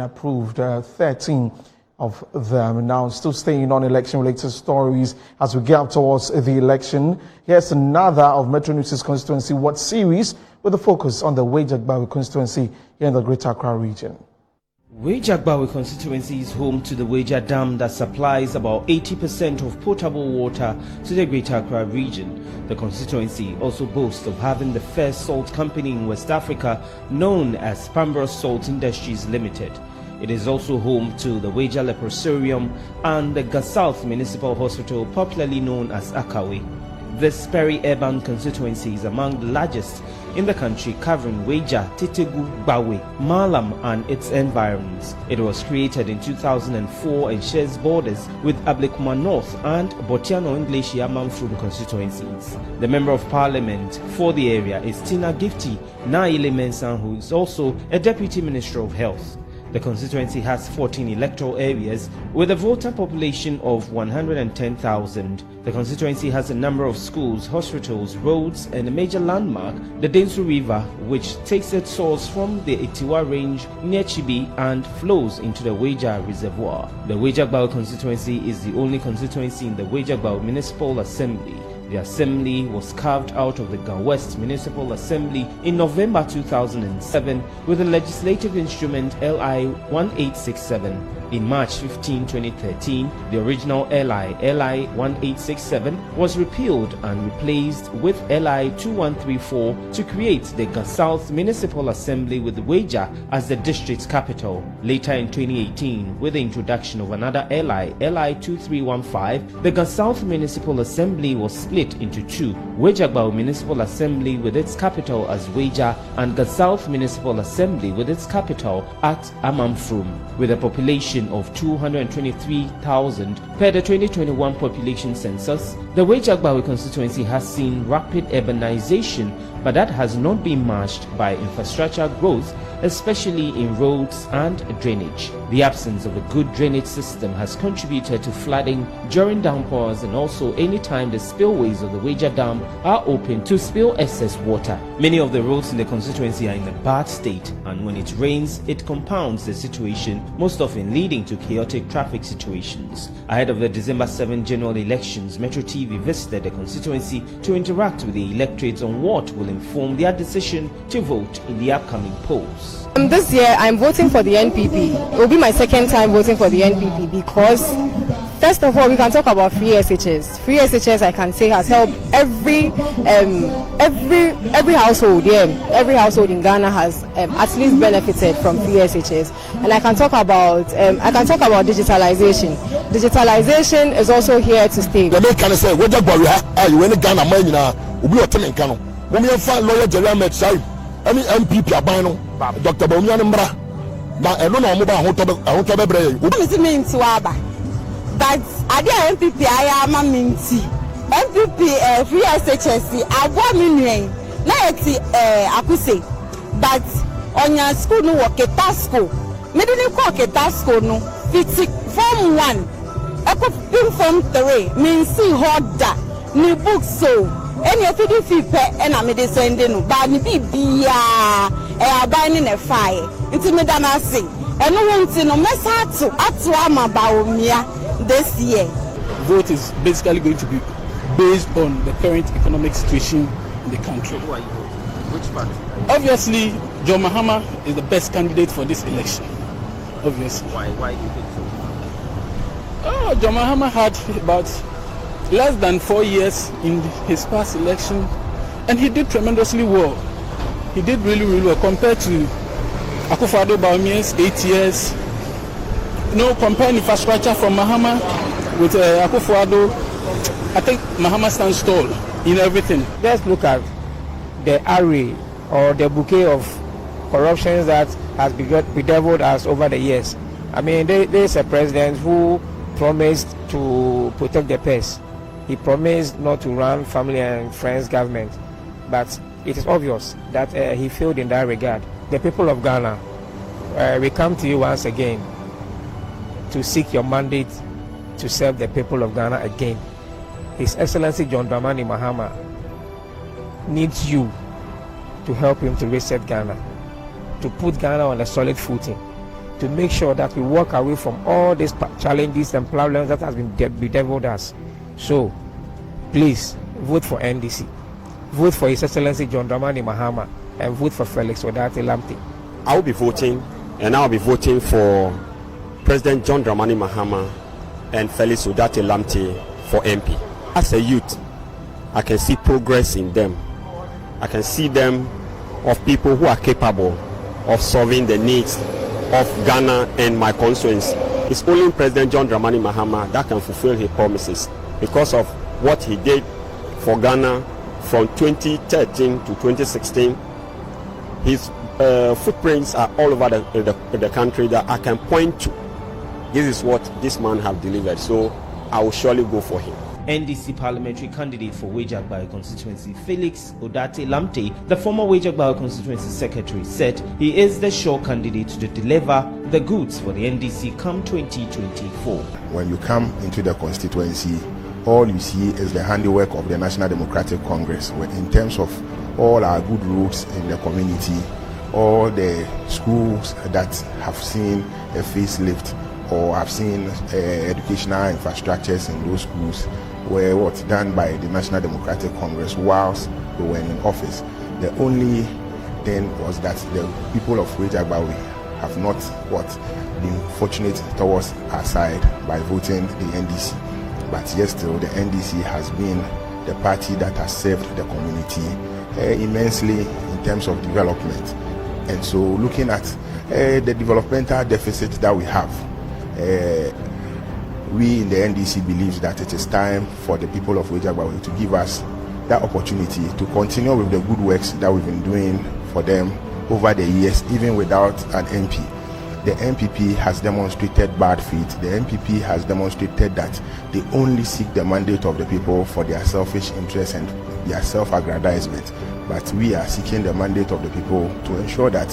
Approved 13 of them. Now, still staying on election-related stories as we get up towards the election. Here's another of Metro News' Constituency What series with a focus on the Weija-Gbawe constituency here in the Greater Accra region. Weija-Gbawe constituency is home to the Weija Dam that supplies about 80% of potable water to the Greater Accra region. The constituency also boasts of having the first salt company in West Africa known as Pambros Salt Industries Limited. It is also home to the Weija Leprosarium and the South Municipal Hospital, popularly known as Akawe. This peri-urban constituency is among the largest in the country, covering Weija, Weija-Gbawe, Malam and its environs. It was created in 2004 and shares borders with Ablekuma North and Botiano English Yamamfrum constituencies. The Member of Parliament for the area is Tina Gifty Naile Mensah, who is also a Deputy Minister of Health. The constituency has 14 electoral areas with a voter population of 110,000. The constituency has a number of schools, hospitals, roads and a major landmark, the Densu River, which takes its source from the Itiwa Range near Chibi and flows into the Weija Reservoir. The Weija-Gbawe constituency is the only constituency in the Weija-Gbawe Municipal Assembly. The assembly was carved out of the Ga West Municipal Assembly in November 2007 with the legislative instrument LI 1867. In March 15, 2013, the original LI 1867 was repealed and replaced with LI 2134 to create the Ga South Municipal Assembly with Weija as the district capital. Later in 2018, with the introduction of another LI 2315, the Ga South Municipal Assembly was split into two: Weija-Gbawe Municipal Assembly with its capital as Weija and Ga South Municipal Assembly with its capital at Amamfrum. With a population of 223,000 per the 2021 population census, the Weija-Gbawe constituency has seen rapid urbanization, but that has not been matched by infrastructure growth, especially in roads and drainage. The absence of a good drainage system has contributed to flooding during downpours and also anytime the spillways of the Weija Dam are open to spill excess water. Many of the roads in the constituency are in a bad state, and when it rains, it compounds the situation, most often leading to chaotic traffic situations. Ahead of the December 7 general elections, Metro TV visited the constituency to interact with the electorates on what will inform their decision to vote in the upcoming polls. This year I'm voting for the NPP. It will be my second time voting for the NPP because, first of all, we can talk about free SHS. Free SHS, I can say, has helped every household. Yeah, every household in Ghana has at least benefited from free SHS. And I can talk about digitalization. Digitalization is also here to stay. The can say you in Ghana MPP abano Dr. Bawumia Mbra na eno na omoba ahoto bebre yi o mean to aba but ade MPP aya ma minti MPP free SHS agwa minuen na eti akuse but onya school no work tasko medini ko tasko no fiti form 1 eko form 3 means see hoda ni book so any feeding fee per and I made sending no bad ni bibia abani na fire into me dana say and no one to no mess to ama Bawumia this year. Vote is basically going to be based on the current economic situation in the country. Who are you voting? Which party? Obviously, John Mahama is the best candidate for this election. Obviously. Why do you think so? John Mahama had about less than 4 years in his past election, and he did tremendously well. He did really well compared to Akufo-Addo Bawumia's 8 years. Compare infrastructure from Mahama with Akufo-Addo. I think Mahama stands tall in everything. Let's look at the array or the bouquet of corruptions that has bedeviled us over the years. I mean, there is a president who promised to protect the purse. He promised not to run family and friends government, but it is obvious that he failed in that regard. The people of Ghana, we come to you once again to seek your mandate to serve the people of Ghana again. His Excellency John Dramani Mahama needs you to help him to reset Ghana, to put Ghana on a solid footing. to make sure that we walk away from all these challenges and problems that has been bedeviled us. So, please vote for NDC, vote for His Excellency John Dramani Mahama, and vote for Felix Odate Lamptey. I will be voting, and I'll be voting for President John Dramani Mahama and Felix Odate Lamptey for MP. As a youth, I can see progress in them. I can see them of people who are capable of solving the needs of Ghana and my constituency. It's only President John Dramani Mahama that can fulfill his promises because of what he did for Ghana from 2013 to 2016. His footprints are all over the country that I can point to. This is what this man have delivered, so I will surely go for him. NDC parliamentary candidate for Weija-Gbawe constituency Felix Odate Lamptey, the former Weija-Gbawe constituency secretary, said he is the sure candidate to deliver the goods for the NDC come 2024. When you come into the constituency, all you see is the handiwork of the National Democratic Congress. In terms of all our good roads in the community, all the schools that have seen a facelift or have seen educational infrastructures in those schools were done by the National Democratic Congress whilst they were in office. The only thing was that the people of Weija-Gbawe have not been fortunate towards our side by voting the NDC. But yet still the NDC has been the party that has served the community immensely in terms of development. And so looking at the developmental deficit that we have, we in the NDC believe that it is time for the people of Weija-Gbawe to give us that opportunity to continue with the good works that we've been doing for them over the years, even without an MP. The MPP has demonstrated bad faith. The MPP has demonstrated that they only seek the mandate of the people for their selfish interests and their self-aggrandizement. But we are seeking the mandate of the people to ensure that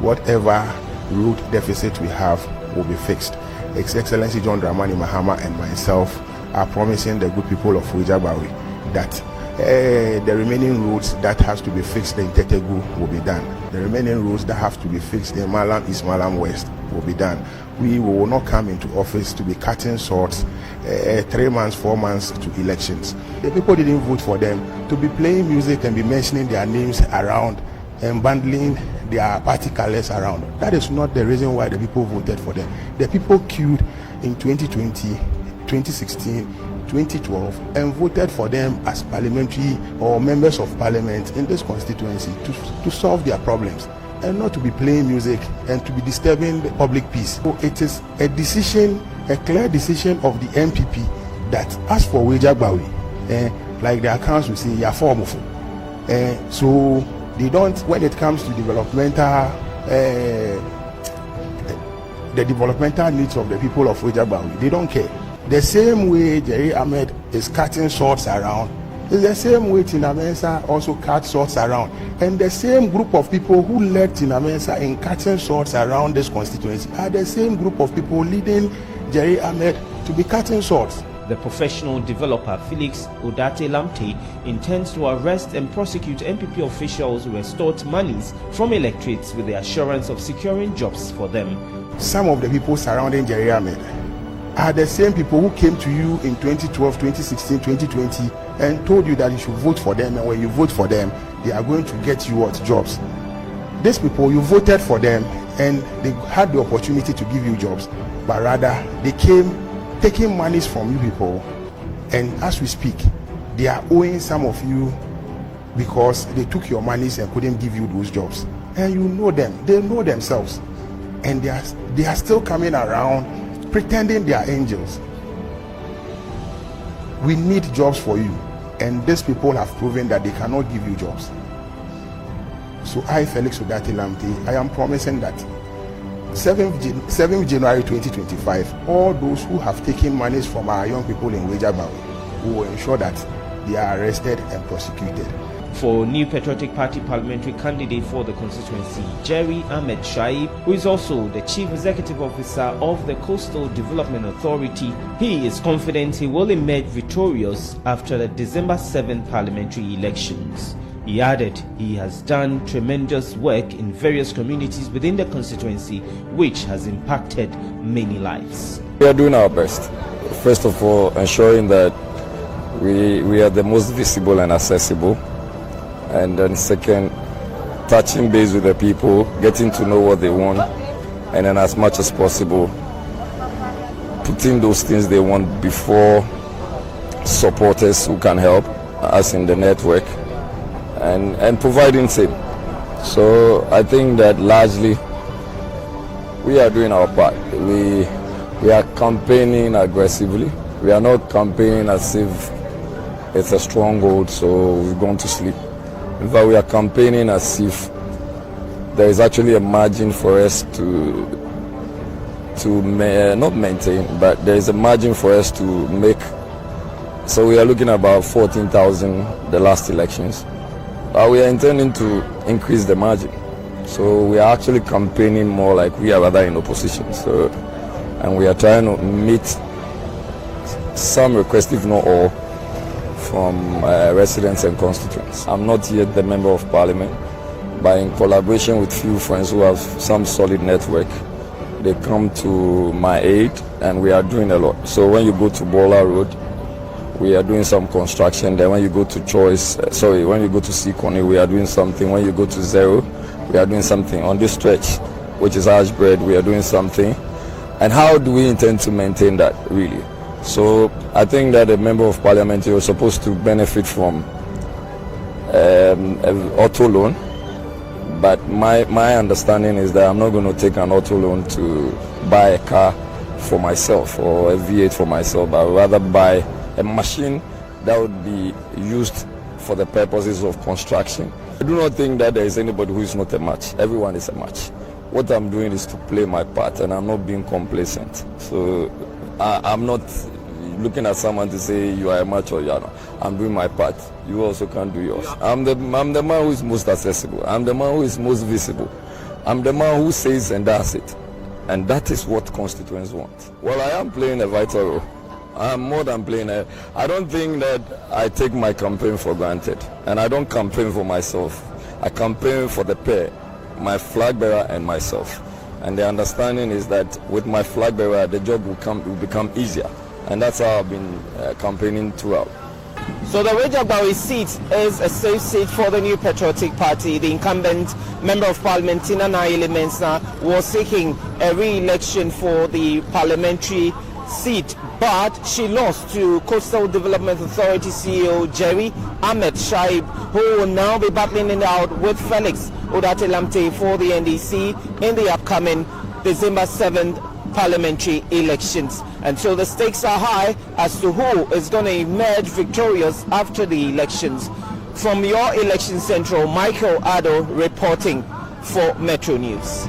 whatever road deficit we have will be fixed. His Excellency John Dramani Mahama and myself are promising the good people of Weija-Gbawe that the remaining roads that has to be fixed in Tetegu will be done. The remaining roads that have to be fixed in Malam East, Malam West will be done. We will not come into office to be cutting swords 3 months, 4 months to elections. The people didn't vote for them to be playing music and be mentioning their names around and bundling their party colors around. That is not the reason why the people voted for them. The people queued in 2020, 2016, 2012 and voted for them as parliamentary or members of parliament in this constituency to solve their problems and not to be playing music and to be disturbing the public peace. So it is a decision, a clear decision of the MPP that as for Weija-Gbawe, like the accounts will say, you are formful. So they don't, when it comes to developmental, the developmental needs of the people of Weija-Gbawe, they don't care. The same way Jerry Ahmed is cutting swords around, is the same way Tina Mensah also cut swords around. And the same group of people who led Tina Mensah in cutting swords around this constituency are the same group of people leading Jerry Ahmed to be cutting swords. The professional developer Felix Odate Lamptey intends to arrest and prosecute MPP officials who extort monies from electorates with the assurance of securing jobs for them. Some of the people surrounding Jerry Ahmed are the same people who came to you in 2012, 2016, 2020 and told you that you should vote for them, and when you vote for them, they are going to get you what? Jobs. These people, you voted for them and they had the opportunity to give you jobs, but rather they came taking monies from you people, and as we speak, they are owing some of you because they took your monies and couldn't give you those jobs. And you know them, they know themselves, and they are still coming around pretending they are angels. We need jobs for you, and these people have proven that they cannot give you jobs. So I, Felix Odate Lamptey, I am promising that 7th January 2025, all those who have taken monies from our young people in Weija-Gbawe, we will ensure that they are arrested and prosecuted. For New Patriotic Party parliamentary candidate for the constituency, Jerry Ahmed Shaib, who is also the Chief Executive Officer of the Coastal Development Authority, he is confident he will emerge victorious after the December 7th parliamentary elections. He added he has done tremendous work in various communities within the constituency, which has impacted many lives. We are doing our best. First of all, ensuring that we are the most visible and accessible. And then second, touching base with the people, getting to know what they want, and then as much as possible, putting those things they want before supporters who can help us in the network, and providing same. So I think that largely we are doing our part. We are campaigning aggressively. We are not campaigning as if it's a stronghold, so we've gone to sleep. In fact, we are campaigning as if there is actually a margin for us to not maintain, but there is a margin for us to make. So we are looking at about 14,000 the last elections. We are intending to increase the margin. So we are actually campaigning more like we are rather in opposition. So, and we are trying to meet some requests, if not all, from residents and constituents. I'm not yet the member of parliament, but in collaboration with few friends who have some solid network, they come to my aid, and we are doing a lot. So when you go to Bola Road, we are doing some construction. Then when you go to when you go to Sikoni, we are doing something. When you go to Zero, we are doing something. On this stretch, which is Ashbread, we are doing something. And how do we intend to maintain that, really? So I think that a member of parliament is supposed to benefit from an auto loan. But my understanding is that I'm not going to take an auto loan to buy a car for myself or a V8 for myself, but rather buy a machine that would be used for the purposes of construction. I do not think that there is anybody who is not a match. Everyone is a match. What I'm doing is to play my part, and I'm not being complacent. So I'm not looking at someone to say you are a match or you are not. I'm doing my part. You also can do yours. I'm the man who is most accessible. I'm the man who is most visible. I'm the man who says and does it. And that is what constituents want. Well, I am playing a vital role. I'm more than playing I don't think that I take my campaign for granted. And I don't campaign for myself. I campaign for the pair, my flag bearer and myself. And the understanding is that with my flag bearer, the job will become easier. And that's how I've been campaigning throughout. So the Weija-Gbawe seat is a safe seat for the New Patriotic Party. The incumbent Member of Parliament, Tina Naili Mensah, was seeking a re-election for the parliamentary seat, but she lost to Coastal Development Authority CEO Jerry Ahmed Shaib, who will now be battling it out with Felix Odate-Lamte for the NDC in the upcoming December 7th parliamentary elections. And so the stakes are high as to who is going to emerge victorious after the elections. From your election central, Michael Addo reporting for Metro News.